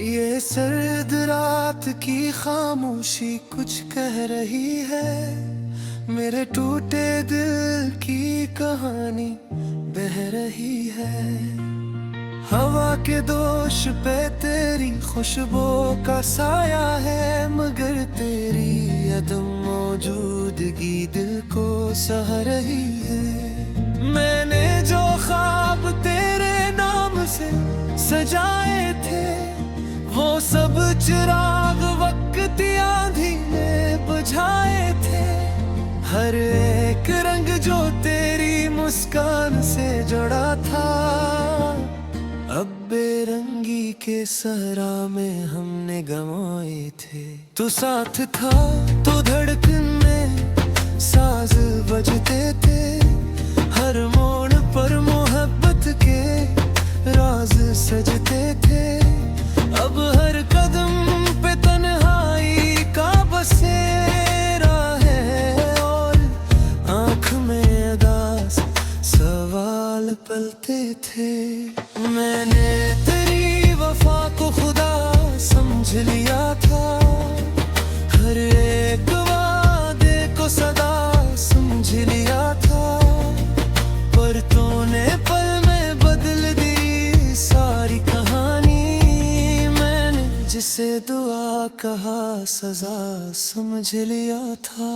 ये सर्द रात की खामोशी कुछ कह रही है, मेरे टूटे दिल की कहानी बह रही है। हवा के दोष पे तेरी खुशबू का साया है, मगर तेरी अदम मौजूदगी दिल को सह रही है। मैंने जो ख्वाब तेरे नाम से सजाए थे, वो सब चिराग वक्त आंधी ने बुझाए थे। हर एक रंग जो तेरी मुस्कान से जुड़ा था, अब बेरंगी के सहरा में हमने गंवाए थे। तू साथ था तो धड़कन में साज बजते थे, हर मोड़ पर मोहब्बत के राज सजते थे। अब हर कदम पे तन्हाई का बसेरा है, और आँख में उदास सवाल पलते थे। मैंने तेरी वफा को खुदा समझ लिया था, हर एक वादे को सदा समझ लिया था। पर तूने पल में बदल दी सारी कहानी, मैंने जिसे दुआ कहा सजा समझ लिया था।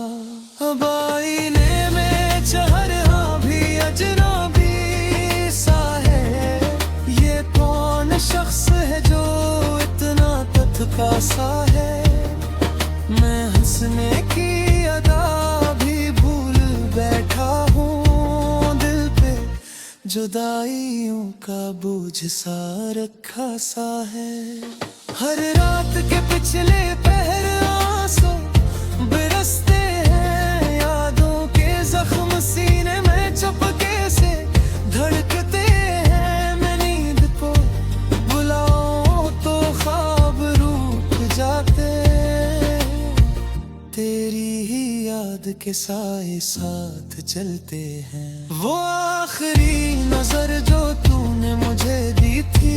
अब आईने में चेहरा भी अजनबी सा है, ये कौन शख्स है जो इतना तत्का सा है। मैं हंसने की अदा भी भूल बैठा हूँ, दिल पे जुदाइयों का बोझ सा रखा सा है। हर रात के पिछले पहर आंसू बरसते हैं, यादों के जख्म सीने में चपके से धड़कते हैं। मैं नींद को बुलाऊं तो ख्वाब रुक जाते, तेरी ही याद के साए साथ चलते हैं। वो आखिरी नजर जो तूने मुझे दी थी,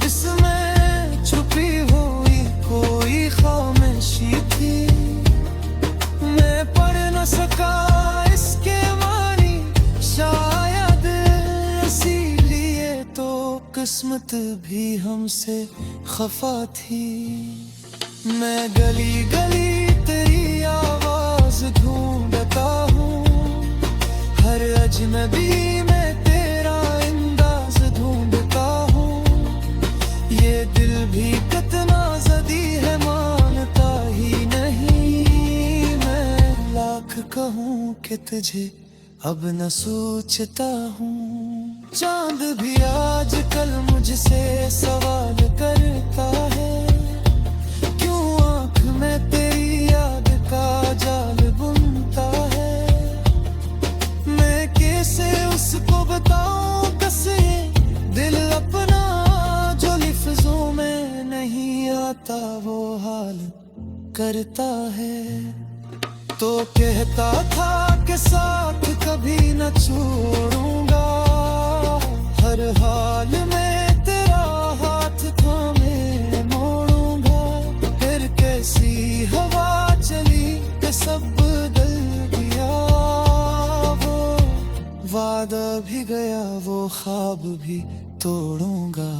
इसमें छुपी हुई कोई खामोशी थी। मैं पढ़ न सका इसके मानी, शायद इसीलिए तो किस्मत भी हमसे खफा थी। मैं गली गली तेरी आवाज ढूंढता हूँ, हर अजनबी में तेरा अंदाज ढूंढता हूँ। ये दिल भी कितना ज़दी है मानता ही नहीं, मैं लाख कहूँ कि तुझे अब न सोचता हूँ। चांद भी आजकल मुझसे सवाल करता है, क्यों आँख में तेरी याद का जाल बुनता है। मैं कैसे उसको बताऊं कैसे दिल अपना, जो लिफ्जों में नहीं आता वो हाल करता है। तो कहता था कि साथ कभी न छोड़ूंगा, हर हाल में तेरा हाथ थामे मोड़ूंगा। फिर कैसी हवा चली कि सब बदल गया, वो वादा भी गया वो ख्वाब भी तोड़ूंगा।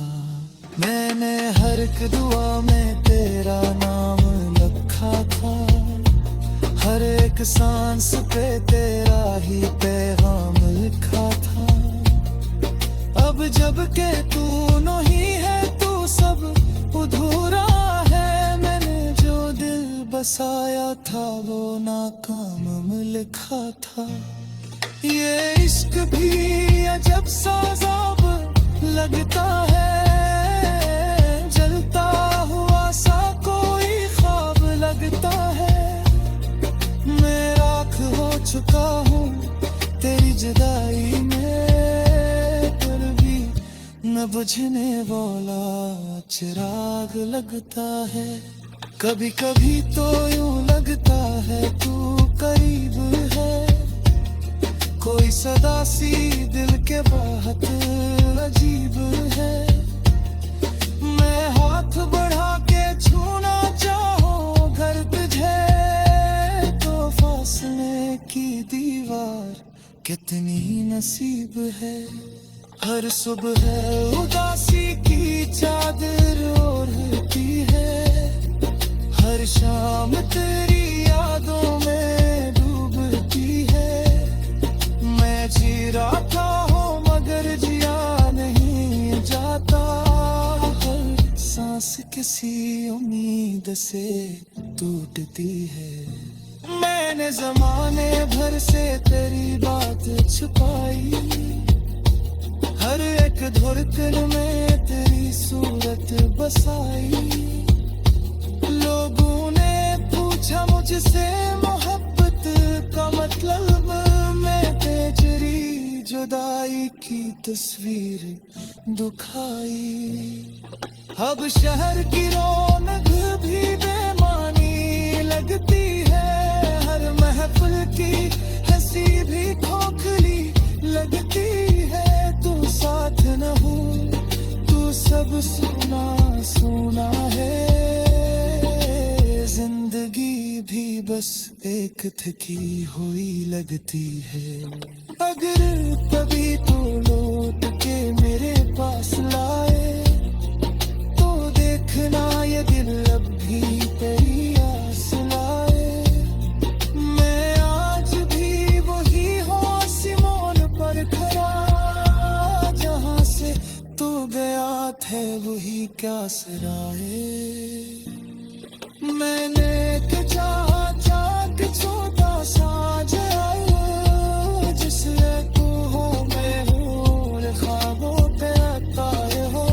मैंने हर एक दुआ में तेरा नाम लिखा था, हर एक सांस पे तेरा ही पैगाम लिखा था। अब जब के तू नहीं है तू सब अधूरा है, मैंने जो दिल बसाया था वो नाकाम लिखा था। ये इश्क भी अजब सा ज़ाब लगता है, जलता हुआ सा कोई ख्वाब लगता है। मैं राख हो चुका हूँ तेरी जुदाई में, पर भी न बुझने वाला चिराग लगता है। कभी कभी तो यूं लगता है तू करीब है, कोई सदा सी दिल के बात अजीब है। नसीब है। हर सुबह उदासी की चादर ओढ़ती है, हर शाम तेरी यादों में डूबती है। मैं जी रहा हूँ मगर जिया नहीं जाता, हर सांस किसी उम्मीद से टूटती है। मैंने जमाने भर से तेरी बात छुपाई, हर एक धड़कन में तेरी सूरत बसाई। लोगों ने पूछा मुझसे मोहब्बत का मतलब, मैं तेरी जुदाई की तस्वीर दुखाई। अब शहर की रौनक भी बेमानी लगती है, हर महफिल की हंसी भी खोखली लगती है। तू साथ न हो, तू सब सुना सुना है। जिंदगी भी बस एक थकी हुई लगती है। अगर कभी तो लौट के मेरे पास लाए, तो देखना ये दिल अब भी तेरी आस लाए। मैं आज भी वही हूँ सिमोन पर खड़ा, जहाँ से तू गया थे वही क्या सराए। मैंने तो चाहा कि छोटा सा जाए, जिससे तू हो मैं हूँ, ख्वाबों पे ताए हो।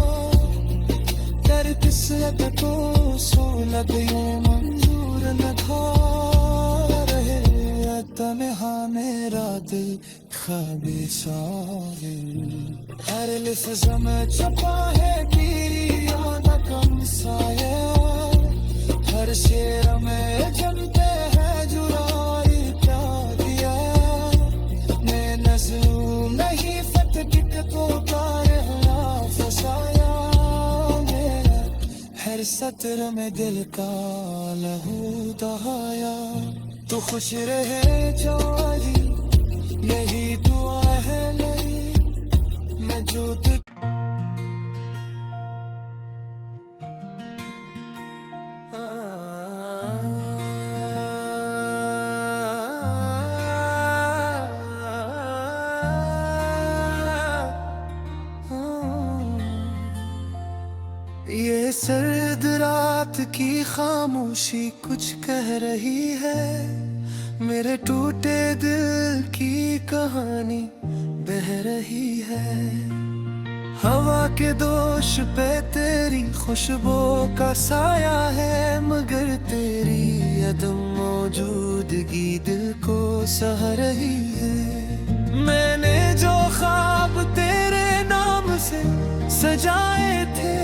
कर किस्मत को सोलग ये मंजूर न था रहे, तन्हा मेरा दिल ख्वाबे साहिल। हर लफ्ज़ में छपा है तेरी याद कम साया, हर शेर में जमते हैं जुराई क्या दिया। मैं नज़रों नहीं फतक को तारा फसाया, मेरा हर सत्र में दिल का लहू दहाया। तू खुश रहे जारी यही दुआ है मेरी, मैं जो ये सर्द रात की खामोशी कुछ कह रही है, मेरे टूटे दिल की कहानी बह रही है। हवा के दोष पे तेरी खुशबू का साया है, मगर तेरी अदम मौजूदगी दिल को सह रही है। मैंने जो ख्वाब तेरे नाम से सजाए थे,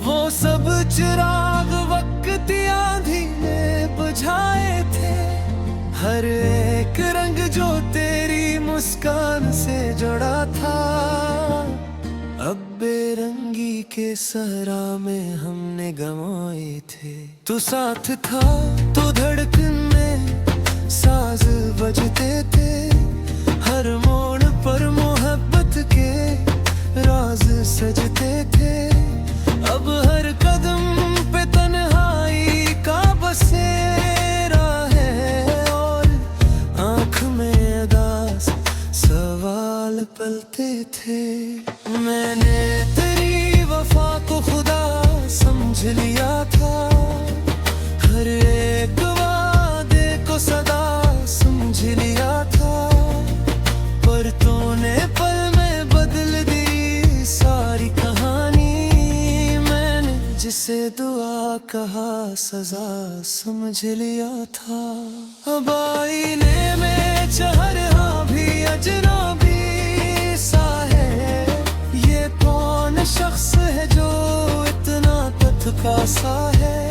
वो सब चिराग वक्त आंधी में बुझाए थे। हर एक रंग जो तेरी मुस्कान से जुड़ा था, अब बेरंगी के सहरा में हमने गंवाए थे। तू साथ था तो धड़कन में साज बजते थे, हर मोड़ पर मोहब्बत के राज सजते थे। अब हर कदम पे तन्हाई का बसेरा है, और आँख में उदास सवाल पलते थे। मैंने तेरी वफा को खुदा समझ लिया था, हर एक वादे को सदा समझ लिया था। पर तूने पल में बदल दी सारी कहानी, जिसे दुआ कहा सजा समझ लिया था। अब आईने में चेहरा भी अजनबी सा है, ये कौन शख्स है जो इतना तत्का सा है।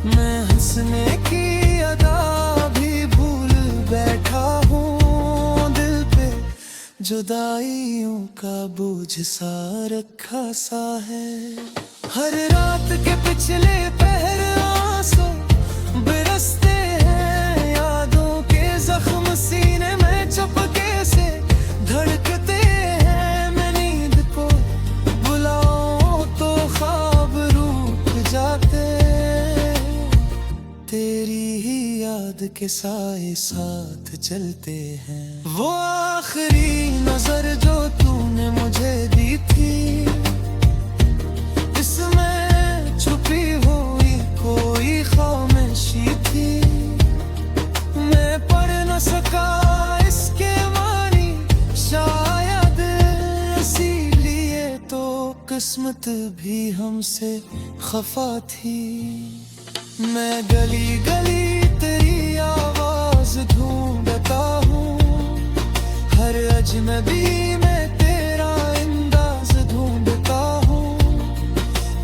मैं हंसने की अदा भी भूल बैठा हूँ, दिल पे जुदाइयों का बोझ सा रखा सा है। हर रात के पिछले पहर आंसू बरसते हैं, यादों के जख्म सीने में चपके से के साए साथ चलते हैं। वो आखिरी नजर जो तूने मुझे दी थी, इसमें छुपी हुई कोई खामोशी थी। मैं पढ़ न सका इसके मानी, शायद इसीलिए तो किस्मत भी हमसे खफा थी। मैं गली गली तेरी आवाज ढूंढता हूँ, हर अजनबी में तेरा अंदाज ढूंढता हूँ।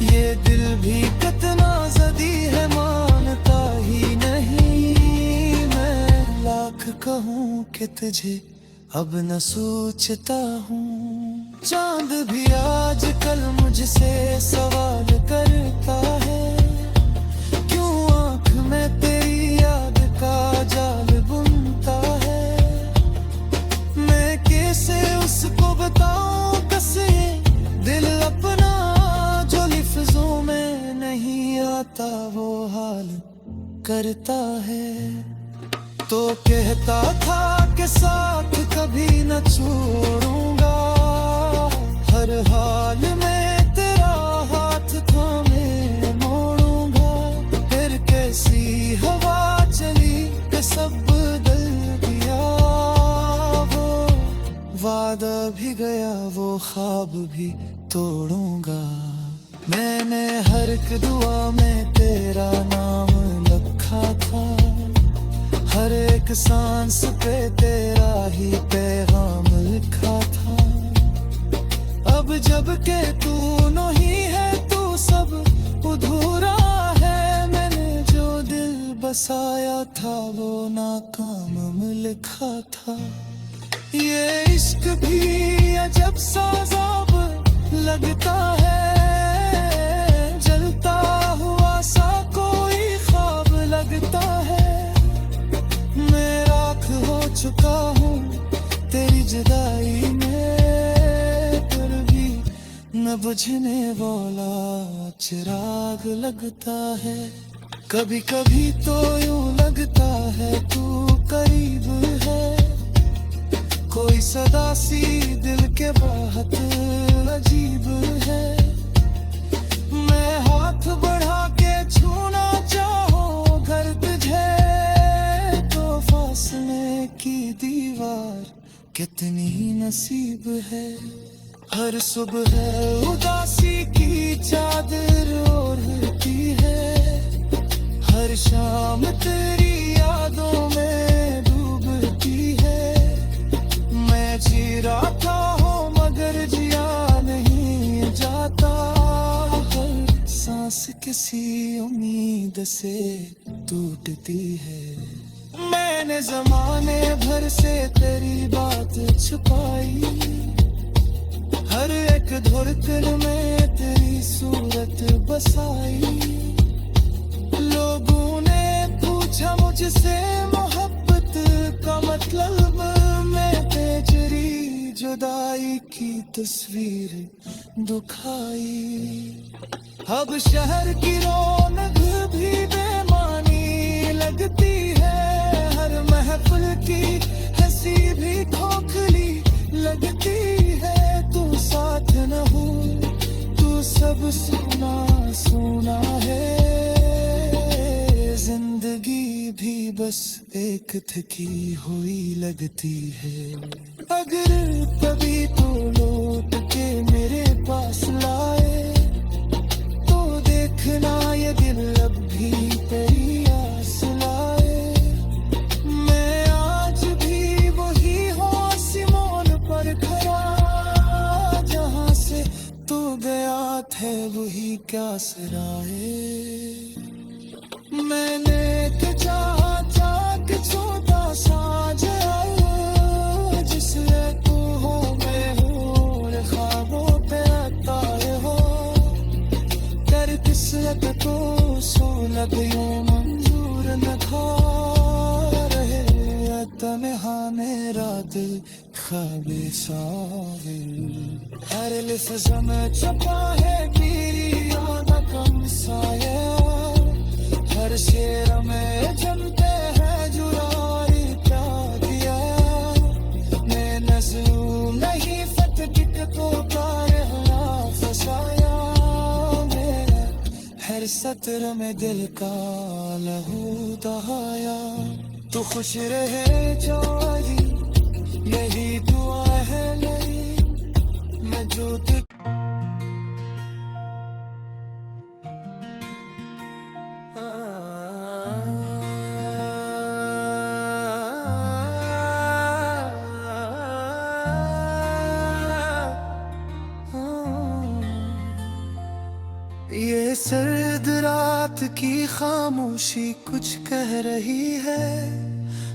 ये दिल भी कितना ज़दी है मानता ही नहीं। मैं लाख कहूँ कि तुझे अब न सोचता हूँ। चांद भी आजकल मुझसे सवाल करता है, क्यों आँख में तेरी याद का जाल बुनता है। मैं कैसे उसको बताऊं कैसे दिल अपना, जो लिफ्जों में नहीं आता वो हाल करता है। तो कहता था कि साथ कभी न छोड़ूंगा, हर हाल में तेरा हाथ थामे मोड़ूंगा। फिर कैसी हवा चली कि सब बदल गया, वो वादा भी गया वो ख्वाब भी तोड़ूंगा। मैंने हर एक दुआ में तेरा नाम लिखा था, हर एक सांस पे तेरा ही पैगाम लिखा था। अब जब के तू नहीं है तू सब अधूरा है। मैंने जो दिल बसाया था वो नाकाम लिखा था। ये इश्क भी अजब सा ज़ाब लगता है, जलता हुआ सा कोई ख्वाब लगता है। मैं राख हो चुका हूँ तेरी जुदाई में, पर भी न बुझने वाला चिराग लगता है। कभी कभी तो यूं लगता है तू करीब है, कोई सदा सी दिल के बहुत अजीब है। मैं हाथ बढ़ा के छूना चाहूं घर तुझे, तो फासले की दीवार कितनी नसीब है। हर सुबह उदासी की चादर ओढ़ती है, हर शाम तेरी यादों में डूबती है। मैं जी रहा हूँ मगर जिया नहीं जाता, हर सांस किसी उम्मीद से टूटती है। मैंने जमाने भर से तेरी बात छुपाई, हर एक धड़कन में तेरी सूरत बसाई। लोगों ने पूछा मुझसे मोहब्बत का मतलब, मैं तेरी जुदाई की तस्वीर दुखाई। अब शहर की रौनक भी बेमानी लगती है, हर महफिल की हंसी भी खोखली लगती है। तू साथ न हो तू सब सुना सुना है, जिंदगी भी बस एक थकी हुई लगती है। अगर कभी तो लौट के मेरे पास लाए, तो देखना ये दिल अब भी तेरी आस लाए। मैं आज भी वही हूँ सिमोन पर खड़ा, जहाँ से तू गया थे वही क्या सराए। मैंने तो चाहा कि छोटा सा जाए, जिससे तू हो मैं हूँ, ख्वाबों पे ताए हो। कर किस्मत को सोलत यूं मंजूर न था रहे, तन्हा मेरा दिल ख्वाबे साहिल। हर लिफ्ज़ में छपा है मेरी याद का साया, हर शेर में जमते हैं सत्र में दिल का लहू दहाया। तू खुश रहे जोरी, यही दुआ है मेरी, मैं जो ये सर्द रात की खामोशी कुछ कह रही है,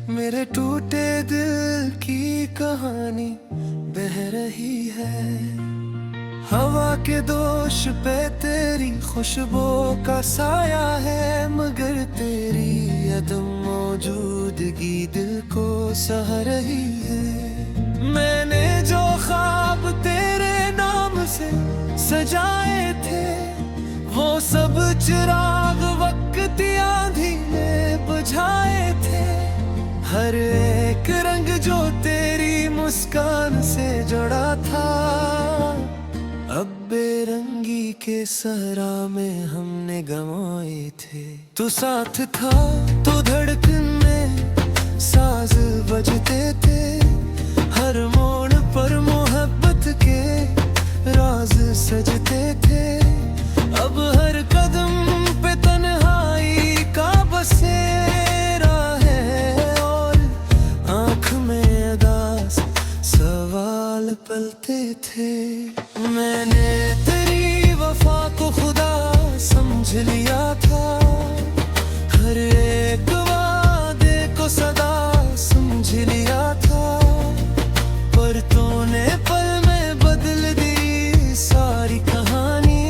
मेरे टूटे दिल की कहानी बह रही है। हवा के दोष पे तेरी खुशबू का साया है, मगर तेरी अदम मौजूदगी दिल को सह रही है। मैंने जो ख्वाब तेरे नाम से सजाए थे, वो सब चिराग वक्त आंधी ने बुझाए थे। हर एक रंग जो तेरी मुस्कान से जुड़ा था, अब बेरंगी के सहरा में हमने गंवाए थे। तू साथ था तो धड़कन में साज बजते थे, हर मोड़ पर मोहब्बत के राज सजते थे। अब हर कदम पे तन्हाई का बसेरा है, और आँख में अदास सवाल पलते थे। मैंने तेरी वफा को खुदा समझ लिया था, हर एक वादे को सदा समझ लिया था। पर तूने पल में बदल दी सारी कहानी,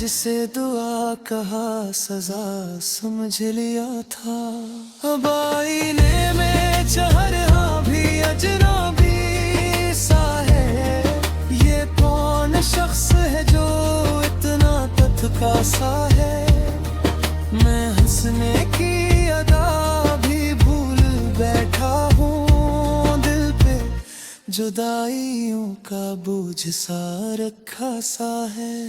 जिसे दुआ कहा सजा समझ लिया था। अब आईने में चेहरा भी अजनबी सा है, ये कौन शख्स है जो इतना तत्का सा है। मैं हंसने की अदा भी भूल बैठा हूँ, दिल पे जुदाइयों का बोझ सा रखा सा है।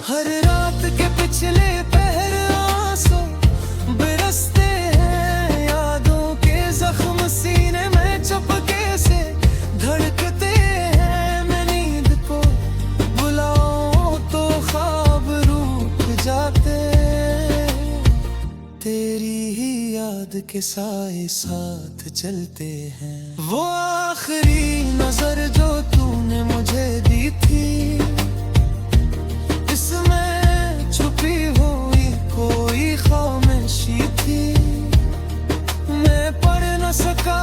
हर रात के पिछले पहर आंसू बरसते हैं, यादों के जख्म सीने में चुपके से धड़कते हैं। मैं नींद को बुलाऊं तो ख्वाब रूठ जाते, तेरी ही याद के साए साथ चलते हैं। वो आखिरी नजर जो तूने मुझे दी थी, इसमें छुपी हुई कोई खामोशी थी। मैं पढ़ न सका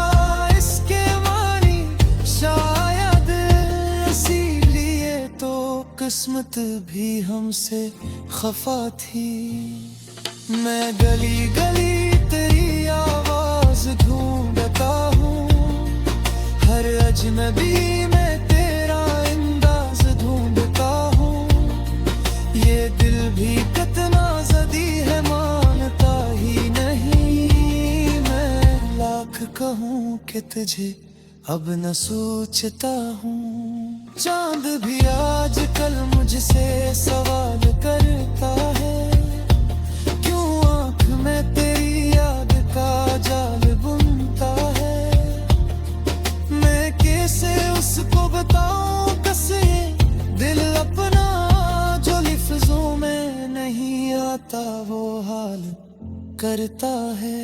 इसके मानी, शायद इसीलिए तो किस्मत भी हमसे खफा थी। मैं गली गली तेरी आवाज ढूंढता हूँ, हर अजनबी में तेरा अंदाज ढूंढता हूँ। ये दिल भी कितना ज़दी है मानता ही नहीं, मैं लाख कहूँ कि तुझे अब न सोचता हूँ। चांद भी आजकल मुझसे सवाल करता है, क्यों आँख में तेरी याद का जाल बुनता है। मैं कैसे उसको बताऊँ कैसे दिल अपना, जो लिफ्ज़ों में नहीं आता वो हाल करता है।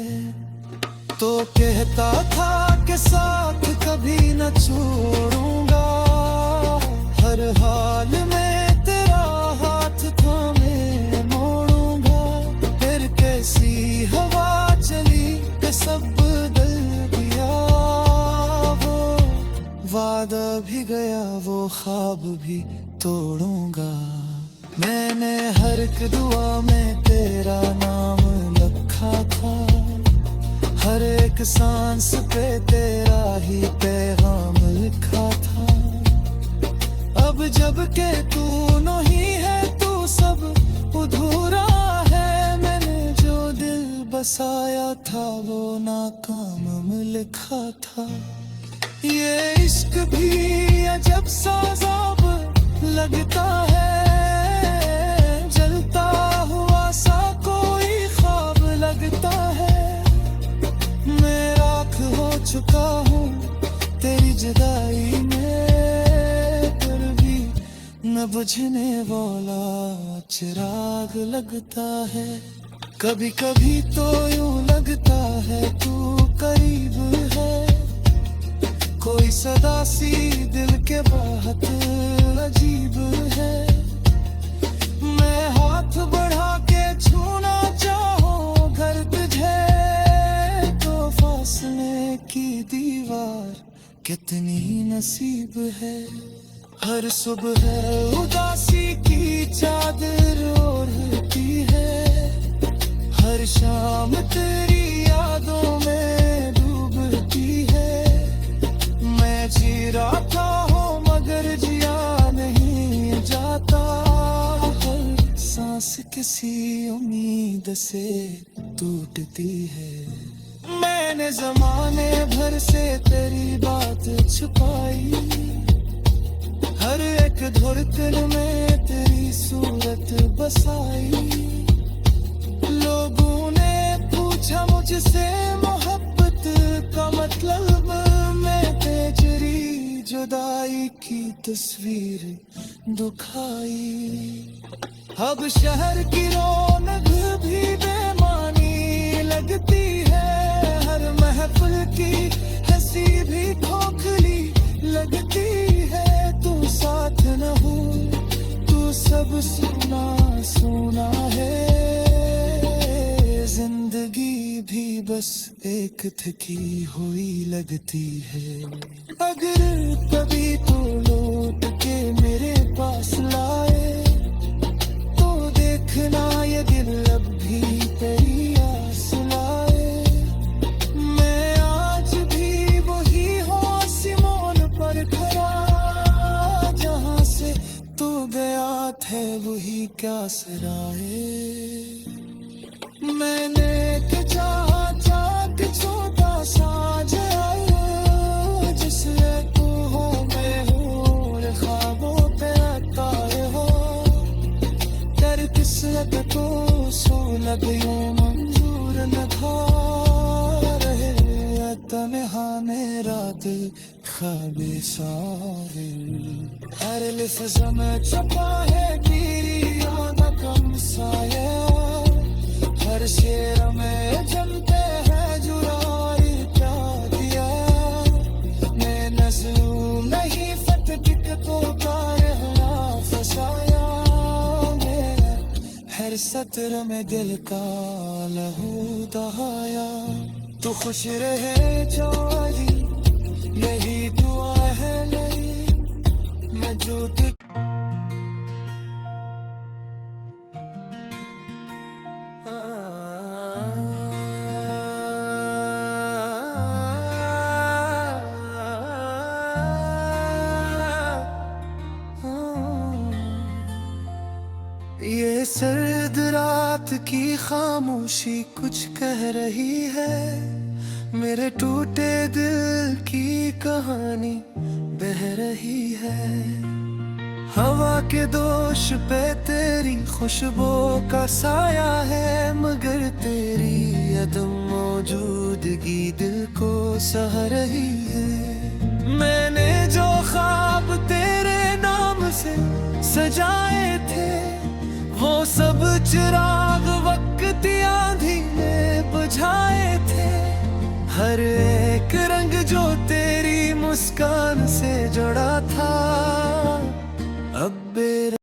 तो कहता था कि साथ कभी न छोड़ूंगा, हर हाल में तेरा हाथ थामे मोड़ूंगा। फिर कैसी हवा चली कि सब बदल गया, वो वादा भी गया वो ख्वाब भी तोड़ूंगा। मैंने हर एक दुआ में तेरा नाम लिखा था, हर एक सांस पे तेरा ही पैगाम लिखा था। अब जब के तू नहीं है तू सब अधूरा है, मैंने जो दिल बसाया था वो नाकाम लिखा था। ये इश्क भी अजब सा ज़ाब लगता है, जलता न बुझने वाला चिराग लगता है। कभी कभी तो यूं लगता है तू करीब है, कोई सदा सी दिल के बात अजीब है। मैं हाथ बढ़ा के छूना चाहूं घर तुझे, तो फासले की दीवार कितनी नसीब है। हर सुबह उदासी की चादर ओढ़ती है, हर शाम तेरी यादों में डूबती है। मैं जी रहा हूँ मगर जिया नहीं जाता, हर सांस किसी उम्मीद से टूटती है। मैंने जमाने भर से तेरी बात छुपाई, हर एक धड़कन में तेरी सूरत बसाई। लोगों ने पूछा मुझसे मोहब्बत का मतलब, मैं तेरी जुदाई की तस्वीर दुखाई। अब शहर की रौनक भी बेमानी लगती है, हर महफिल की हंसी भी खोखली लगती है। तू साथ न हो तू सब सुना सुना है, जिंदगी भी बस एक थकी हुई लगती है। अगर कभी तो लौट के मेरे पास लाए, तो देखना ये दिल अब भी तेरी आस लाए। मैं आज भी वही हूँ सिमोन पर खड़ा, जहाँ से तू गया थे वही क्या सराए। मैंने के चाह के छोटा सा जाए, जिससे तू हो मैं हूँ, ख्वाबों पे तारे हो। कर किस्मत को सो लग यूं मंजूर न था, रहे तन्हा मेरा दिल ख्वाबे सारे। हर लिफ्ज़ में छपा है तेरी याद का साया, हर शेर में जमते हैं जुराई क्या दिया। मैं नज़रूं नहीं फटक तो कारहा फसाया, मेरा हर सत्र में दिल का लहू दहाया। तू खुश रहे जारी यही दुआ है मेरी, मैं जो ये सर्द रात की खामोशी कुछ कह रही है, मेरे टूटे दिल की कहानी बह रही है। हवा के दोष पे तेरी खुशबू का साया है, मगर तेरी अदम मौजूदगी दिल को सह रही है। मैंने जो ख्वाब तेरे नाम से सजाए थे, वो सब चिराग वक्त आंधी ने बुझाए थे। हर एक रंग जो तेरी मुस्कान से जुड़ा था, अब